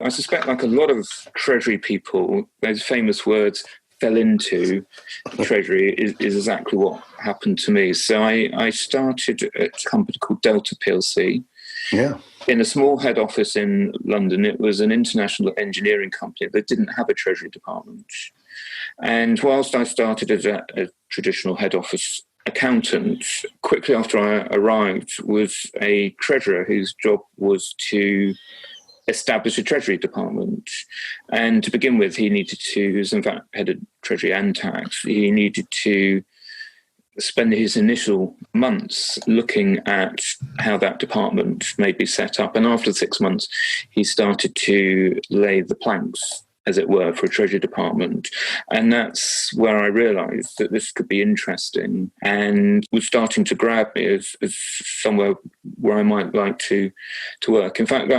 I suspect, like a lot of Treasury people, those famous words fell into Treasury is exactly what happened to me. So I started at a company called Delta PLC. Yeah. In a small head office in London. It was an international engineering company that didn't have a Treasury department. And whilst I started as a traditional head office accountant, quickly after I arrived was a treasurer whose job was to establish a Treasury department. And to begin with, he was in fact head of Treasury and tax, he needed to spend his initial months looking at how that department may be set up. And after 6 months, he started to lay the planks, as it were, for a Treasury department. And that's where I realised that this could be interesting and was starting to grab me as somewhere where I might like to work. In fact,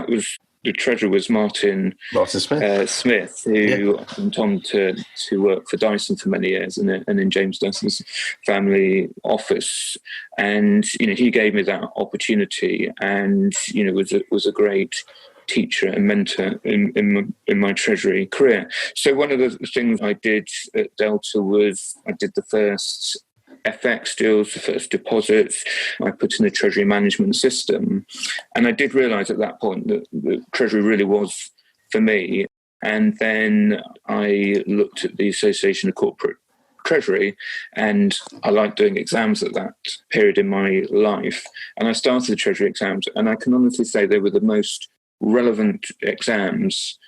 the treasurer was Martin Smith, who went on to work for Dyson for many years and in James Dyson's family office. And, he gave me that opportunity and, was a great teacher and mentor in my Treasury career. So one of the things I did at Delta was I did the first FX deals, the first deposits. I put in a treasury management system. And I did realise at that point that the treasury really was for me. And then I looked at the Association of Corporate Treasury, and I liked doing exams at that period in my life. And I started the treasury exams, and I can honestly say they were the most relevant exams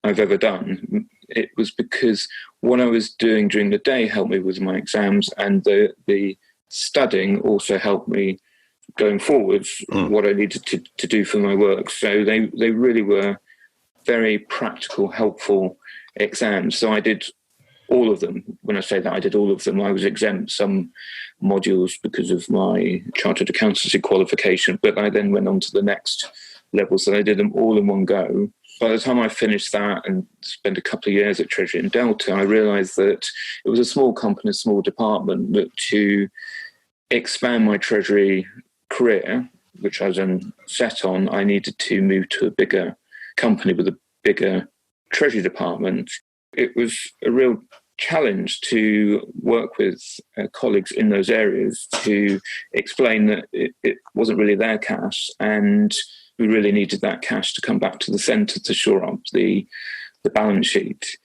I've ever done. It was because what I was doing during the day helped me with my exams, and the studying also helped me going forwards what I needed to do for my work. So they really were very practical, helpful exams. So I did all of them. When I say that, I did all of them. I was exempt some modules because of my chartered accountancy qualification, but I then went on to the next level. So I did them all in one go. By the time I finished that and spent a couple of years at Treasury and Delta, I realised that it was a small company, a small department, that to expand my Treasury career, which I was then set on, I needed to move to a bigger company with a bigger Treasury department. It was a real challenge to work with colleagues in those areas to explain that it wasn't really their cash, and we really needed that cash to come back to the centre to shore up the balance sheet.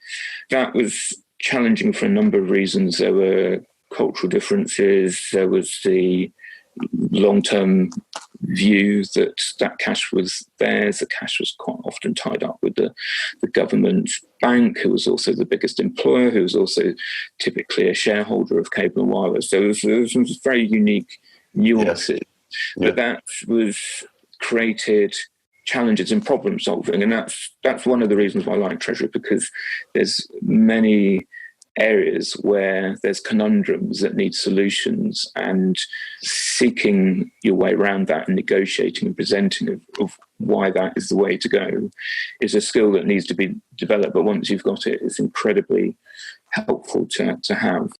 That was challenging for a number of reasons. There were cultural differences. There was the long-term view that cash was theirs. The cash was quite often tied up with the government bank, who was also the biggest employer, who was also typically a shareholder of Cable and Wireless. So there was some very unique nuances. Yes. But that was created challenges in problem solving, and that's one of the reasons why I like Treasury, because there's many areas where there's conundrums that need solutions, and seeking your way around that and negotiating and presenting of why that is the way to go is a skill that needs to be developed. But once you've got it, it's incredibly helpful to have.